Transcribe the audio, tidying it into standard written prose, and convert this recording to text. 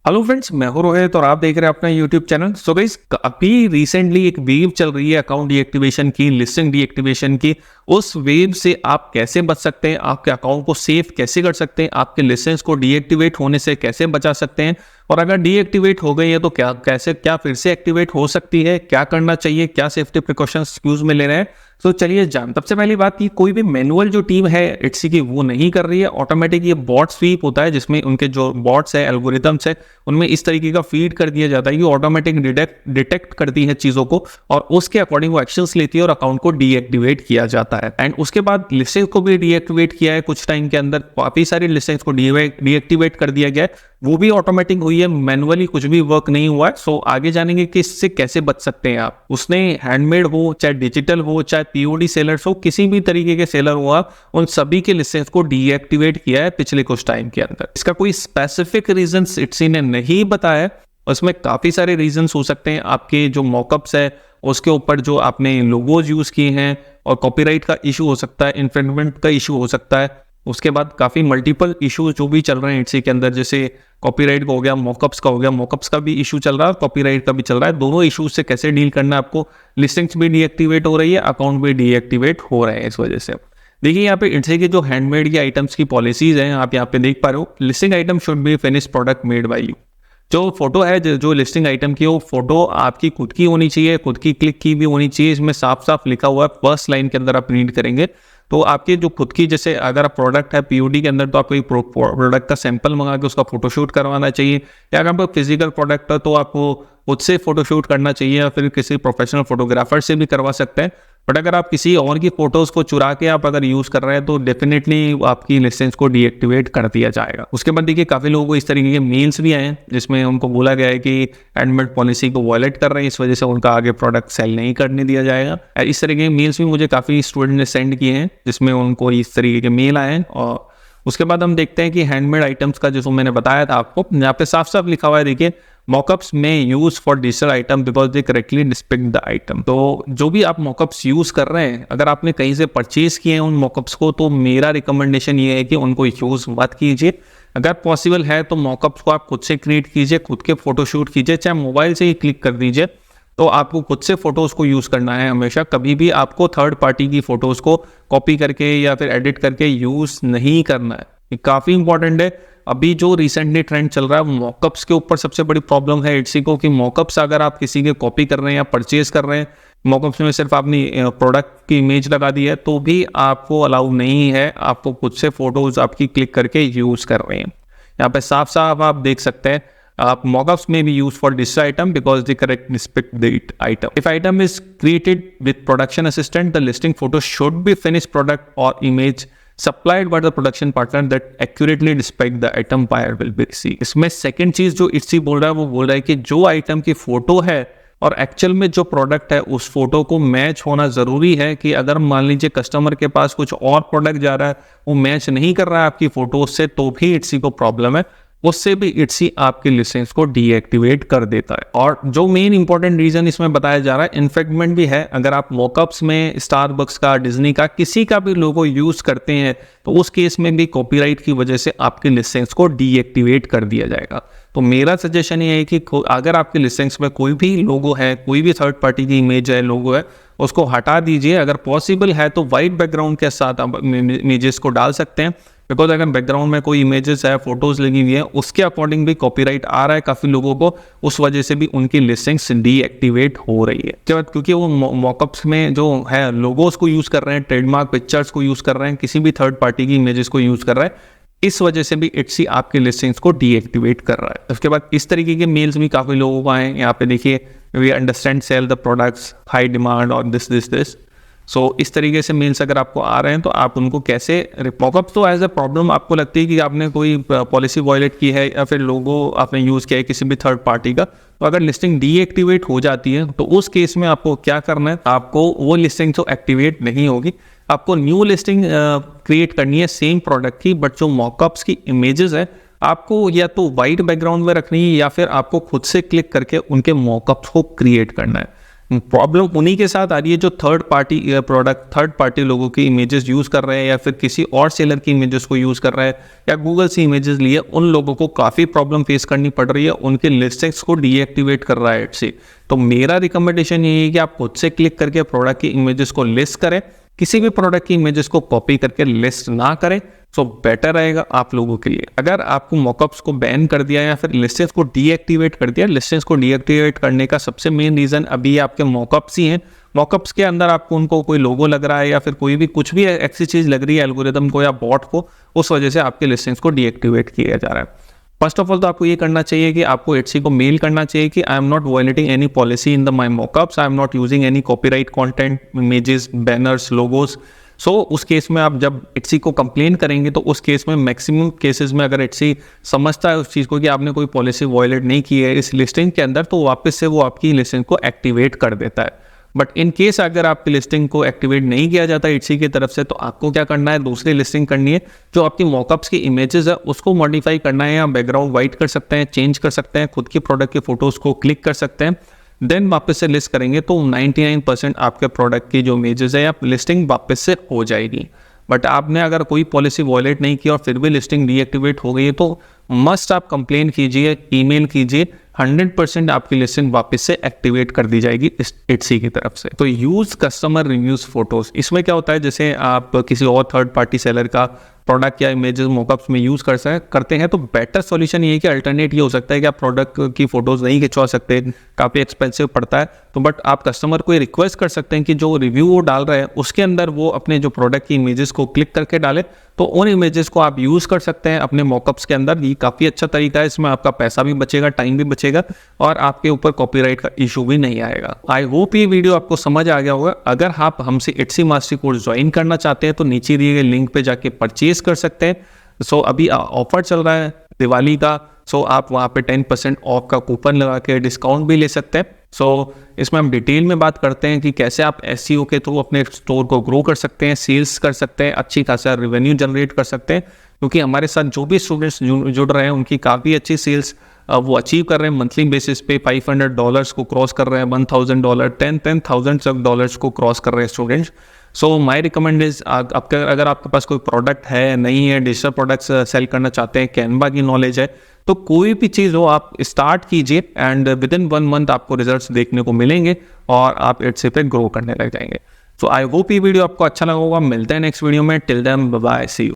Hello friends, मैं हूं रोहित और आप देख रहे हैं अपना यूट्यूब चैनल। सो गाइस, अभी रिसेंटली एक वेव चल रही है अकाउंट डीएक्टिवेशन की, लिस्टिंग डीएक्टिवेशन की। उस वेव से आप कैसे बच सकते हैं, आपके अकाउंट को सेफ कैसे कर सकते हैं, आपके लिस्टिंग्स को डीएक्टिवेट होने से कैसे बचा सकते हैं, और अगर डीएक्टिवेट हो गई है तो क्या फिर से एक्टिवेट हो सकती है, क्या करना चाहिए, क्या सेफ्टी प्रिकॉशंस यूज में ले रहे हैं। तो चलिए जान। सबसे पहली बात की कोई भी मैनुअल जो टीम है इट्सी की वो नहीं कर रही है, ऑटोमेटिक ये बॉट स्वीप होता है जिसमें उनके जो बॉट्स है, एल्गोरिथम्स है, उनमें इस तरीके का फीड कर दिया जाता है कि ऑटोमेटिक डिटेक्ट करती है चीजों को और उसके अकॉर्डिंग वो एक्शंस लेती है और अकाउंट को डीएक्टिवेट किया जाता है। एंड उसके बाद लिस्टिंग को भी डीएक्टिवेट किया है, कुछ टाइम के अंदर काफी सारी लिस्टिंग्स को डीएक्टिवेट कर दिया गया है, वो भी ऑटोमेटिक हुई है, मैनुअली कुछ भी वर्क नहीं हुआ है। सो आगे जानेंगे कि इससे कैसे बच सकते हैं आप। उसने हैंडमेड हो, चाहे डिजिटल हो, चाहे पीओडी सेलर्स हो, किसी भी तरीके के सेलर हो आप, उन सभी के लिस्टिंग्स को डीएक्टिवेट किया है पिछले कुछ टाइम के अंदर। इसका कोई स्पेसिफिक रीजन इट्सी ने नहीं बताया, उसमें काफी सारे रीजंस हो सकते हैं। आपके जो मॉकअप्स है उसके ऊपर जो आपने लोगोज यूज किए हैं, और कॉपीराइट का इशू हो सकता है, इन्फ्रिंजमेंट का इशू हो सकता है। उसके बाद काफी मल्टीपल इशू जो भी चल रहे हैं इट्सी के अंदर, जैसे कॉपीराइट का हो गया, मॉकअप्स का हो गया, मॉकअप्स का भी इशू चल रहा है और कॉपीराइट का भी चल रहा है। दोनों इशूज से कैसे डील करना है आपको। लिस्टिंग्स भी डीएक्टिवेट हो रही है, अकाउंट भी डीएक्टिवेट हो रहे हैं इस वजह से। देखिए यहाँ पे इट्सी के जो हैंडमेड की आइटम्स की पॉलिसीज हैं, आप यहाँ पे देख पा रहे हो, listing item should be finish product made by you. जो फोटो है, जो लिस्टिंग आइटम की, वो फोटो आपकी खुद की होनी चाहिए, खुद की क्लिक की भी होनी चाहिए। इसमें साफ साफ लिखा हुआ है, फर्स्ट लाइन के अंदर आप रीड करेंगे तो आपके जो खुद की, जैसे अगर प्रोडक्ट है पीओडी के अंदर तो आपको प्रोडक्ट का सैंपल मंगा के उसका फोटोशूट करवाना चाहिए, या अगर आपको फिजिकल प्रोडक्ट है तो आपको खुद से फोटोशूट करना चाहिए या फिर किसी प्रोफेशनल फोटोग्राफर से भी करवा सकते हैं। बट अगर आप किसी और की फोटोज को चुरा के आप अगर यूज कर रहे हैं तो डेफिनेटली आपकी लिस्टिंग्स को डीएक्टिवेट कर दिया जाएगा। उसके बाद देखिए काफी लोगों को इस तरीके के मेल्स भी आए हैं जिसमें उनको बोला गया है कि हैंडमेड पॉलिसी को वायलेट कर रहे हैं, इस वजह से उनका आगे प्रोडक्ट सेल नहीं करने दिया जाएगा। इस तरीके के मेल्स भी मुझे काफी स्टूडेंट ने सेंड किए हैं जिसमें उनको इस तरीके के मेल आए हैं। और उसके बाद हम देखते हैं कि हैंडमेड आइटम्स का जो मैंने बताया था आपको, यहाँ पे साफ साफ लिखा हुआ है, देखिए मॉकअप्स में use for digital item because they correctly depict the item. तो जो भी आप मॉकअप्स यूज कर रहे हैं, अगर आपने कहीं से परचेज किए हैं उन मॉकअप्स को, तो मेरा रिकमेंडेशन ये है कि उनको यूज मत कीजिए। अगर पॉसिबल है तो मॉकअप्स को आप खुद से क्रिएट कीजिए, खुद के फोटोशूट कीजिए, चाहे मोबाइल से ही क्लिक कर दीजिए। तो आपको खुद से फोटोज को यूज करना है हमेशा, कभी भी आपको थर्ड पार्टी की फोटोज को कॉपी करके या फिर एडिट करके यूज नहीं करना है। ये काफी इंपॉर्टेंट है। अभी जो रिसेंटली ट्रेंड चल रहा है मॉकअप्स के ऊपर, सबसे बड़ी प्रॉब्लम है इट्सी को कि मॉकअप्स अगर आप किसी के कॉपी कर रहे हैं या परचेज कर रहे हैं, मॉकअप्स में सिर्फ आपने प्रोडक्ट की इमेज लगा दी है तो भी आपको अलाउ नहीं है, आपको खुद से फोटोज आपकी क्लिक करके यूज कर रहे हैं। यहाँ पे साफ साफ आप देख सकते हैं, आप mockups may be used for this item because they correct respect the item. If item is created with production assistant, the listing photo should be finished product or image supplied by the production partner that accurately depict the item buyer will be received. इसमें second चीज जो इट्सी बोल रहा है वो बोल रहा है कि जो आइटम की फोटो है और एक्चुअल में जो प्रोडक्ट है उस फोटो को मैच होना जरूरी है। कि अगर मान लीजिए कस्टमर के पास कुछ और प्रोडक्ट जा रहा है, वो मैच नहीं कर रहा है आपकी फोटो से, तो भी इट्सी को प्रॉब्लम है, उससे भी इट्सी आपकी लिस्टिंग्स को डीएक्टिवेट कर देता है। और जो मेन इंपॉर्टेंट रीजन इसमें बताया जा रहा है, इन्फ्रिंजमेंट भी है। अगर आप मॉकअप्स में स्टारबक्स का, डिज्नी का, किसी का भी लोगो यूज करते हैं तो उस केस में भी कॉपीराइट की वजह से आपकी लिस्टिंग्स को डीएक्टिवेट कर दिया जाएगा। तो मेरा सजेशन ये है कि अगर आपकी लिस्टिंग्स में कोई भी लोगो है, कोई भी थर्ड पार्टी की इमेज है, लोगो है, उसको हटा दीजिए। अगर पॉसिबल है तो वाइट बैकग्राउंड के साथ आप इमेजेस को डाल सकते हैं, बिकॉज अगर बैकग्राउंड में कोई इमेजेस है, फोटोज लगी हुई है, उसके अकॉर्डिंग भी कॉपीराइट आ रहा है काफी लोगों को, उस वजह से भी उनकी लिस्टिंग्स डीएक्टिवेट हो रही है। क्योंकि वो मॉकअप्स में जो है लोगोस को यूज कर रहे हैं, ट्रेडमार्क पिक्चर्स को यूज कर रहे हैं, किसी भी थर्ड पार्टी की इमेजेस को यूज कर रहा है, इस वजह से भी इट्सी आपके लिस्टिंग्स को डीएक्टिवेट कर रहा है। उसके बाद इस तरीके के मेल्स भी काफी लोगों को आए। यहाँ पे देखिए, we understand sell the products, high demand और दिस। सो इस तरीके से मेल्स अगर आपको आ रहे हैं तो आप उनको कैसे, मॉकअप तो एज ए प्रॉब्लम आपको लगती है कि आपने कोई पॉलिसी वायलेट की है या फिर लोगो आपने यूज़ किया है किसी भी थर्ड पार्टी का, तो अगर लिस्टिंग डीएक्टिवेट हो जाती है तो उस केस में आपको क्या करना है, आपको वो लिस्टिंग तो एक्टिवेट नहीं होगी, आपको न्यू लिस्टिंग क्रिएट करनी है सेम प्रोडक्ट की, बट जो मॉकअप्स की इमेजेस है आपको या तो वाइट बैकग्राउंड में रखनी है या फिर आपको खुद से क्लिक करके उनके मॉकअप्स को क्रिएट करना है। प्रॉब्लम उन्हीं के साथ आ रही है जो थर्ड पार्टी लोगों की इमेजेस यूज़ कर रहे हैं या फिर किसी और सेलर की इमेजेस को यूज़ कर रहा है या गूगल से इमेजेस लिए, उन लोगों को काफ़ी प्रॉब्लम फेस करनी पड़ रही है, उनके लिस्टिंग्स को डीएक्टिवेट कर रहा है एटसी। तो मेरा रिकमेंडेशन यही है कि आप खुद से क्लिक करके प्रोडक्ट की इमेजेस को लिस्ट करें, किसी भी प्रोडक्ट की इमेजेस को कॉपी करके लिस्ट ना करें, सो बेटर रहेगा आप लोगों के लिए। अगर आपको मॉकअप्स को बैन कर दिया या फिर लिस्टेंस को डीएक्टिवेट कर दिया, लिस्टेंस को डीएक्टिवेट करने का सबसे मेन रीज़न अभी आपके मॉकअप्स ही हैं। मॉकअप्स के अंदर आपको उनको कोई लोगो लग रहा है या फिर कोई भी कुछ भी ऐसी चीज़ लग रही है एल्गोरिदम को या बॉट को, उस वजह से आपके लिस्टेंस को डीएक्टिवेट किया जा रहा है। फर्स्ट ऑफ ऑल तो आपको ये करना चाहिए कि आपको एटसी को मेल करना चाहिए कि I am not violating any policy in the my mockups, I am not using any copyright content, images, banners, logos. So उस केस में आप जब एटसी को कंप्लेन करेंगे तो उस केस में मैक्सिमम केसेस में अगर एटसी समझता है उस चीज़ को कि आपने कोई पॉलिसी वायलेट नहीं की है इस लिस्टिंग के अंदर, तो वापस से वो आपकी लिस्टिंग को एक्टिवेट कर देता है। बट इन केस अगर आपकी लिस्टिंग को एक्टिवेट नहीं किया जाता एटसी की तरफ से, तो आपको क्या करना है, दूसरी लिस्टिंग करनी है। जो आपकी मॉकअप्स की इमेजेस है उसको मॉडिफाई करना है, या बैकग्राउंड वाइट कर सकते हैं, चेंज कर सकते हैं, खुद की प्रोडक्ट के फोटोज़ को क्लिक कर सकते हैं, देन वापस से लिस्ट करेंगे तो 99% आपके प्रोडक्ट की जो इमेजेस है या लिस्टिंग वापस से हो जाएगी। बट आपने अगर कोई पॉलिसी वॉयलेट नहीं की और फिर भी लिस्टिंग डीएक्टिवेट हो गई है तो मस्ट आप कंप्लेन कीजिए, ईमेल कीजिए, 100% आपकी लिस्टिंग वापस से एक्टिवेट कर दी जाएगी एटसी की तरफ से। तो यूज कस्टमर रिव्यूज फोटोज, इसमें क्या होता है, जैसे आप किसी और थर्ड पार्टी सेलर का प्रोडक्ट या इमेजेस मॉकअप्स में यूज़ करते हैं, तो बेटर सॉल्यूशन ये है कि अल्टरनेट ये हो सकता है कि आप प्रोडक्ट की फोटोज़ नहीं खिंचवा सकते, काफ़ी एक्सपेंसिव पड़ता है, तो बट आप कस्टमर को ये रिक्वेस्ट कर सकते हैं कि जो रिव्यू वो डाल रहे हैं उसके अंदर वो अपने जो प्रोडक्ट की इमेजेस को क्लिक करके डाले, तो उन इमेजेस को आप यूज़ कर सकते हैं अपने मॉकअप्स के अंदर। ये काफ़ी अच्छा तरीका है, इसमें आपका पैसा भी बचेगा, टाइम भी बचेगा और आपके ऊपर कॉपीराइट का इशू भी नहीं आएगा। आई होप ये वीडियो आपको समझ आ गया होगा। अगर आप हमसे एटसी मास्टरी कोर्स ज्वाइन करना चाहते हैं तो नीचे दिए गए लिंक पे जाके परचेज कर सकते हैं। सो अभी ऑफर चल रहा है दिवाली का, सो आप वहाँ पे 10% ऑफ का कूपन लगा के डिस्काउंट भी ले सकते हैं। सो इसमें हम डिटेल में बात करते हैं कि कैसे आप एसईओ के थ्रू अपने स्टोर को ग्रो कर सकते हैं, सेल्स कर सकते हैं, अच्छी खासा रेवेन्यू जनरेट कर सकते हैं, क्योंकि हमारे साथ जो भी स्टूडेंट्स जुड़ रहे हैं उनकी काफ़ी अच्छी सेल्स वो अचीव कर रहे हैं। मंथली बेसिस पे $500 को क्रॉस कर रहे हैं, $1000, 10,000 डॉलर्स को क्रॉस कर रहे हैं students. So my recommend is, अगर आपके पास कोई प्रोडक्ट है, नहीं है, डिजिटल प्रोडक्ट्स सेल करना चाहते हैं, कैनवा की नॉलेज है, तो कोई भी चीज़ हो आप स्टार्ट कीजिए एंड विद इन 1 मंथ आपको रिजल्ट्स देखने को मिलेंगे और आप एटसी पे ग्रो करने लग जाएंगे। सो आई होप ये वीडियो आपको अच्छा लगा होगा। मिलते हैं नेक्स्ट वीडियो में। Till then bye bye, see you.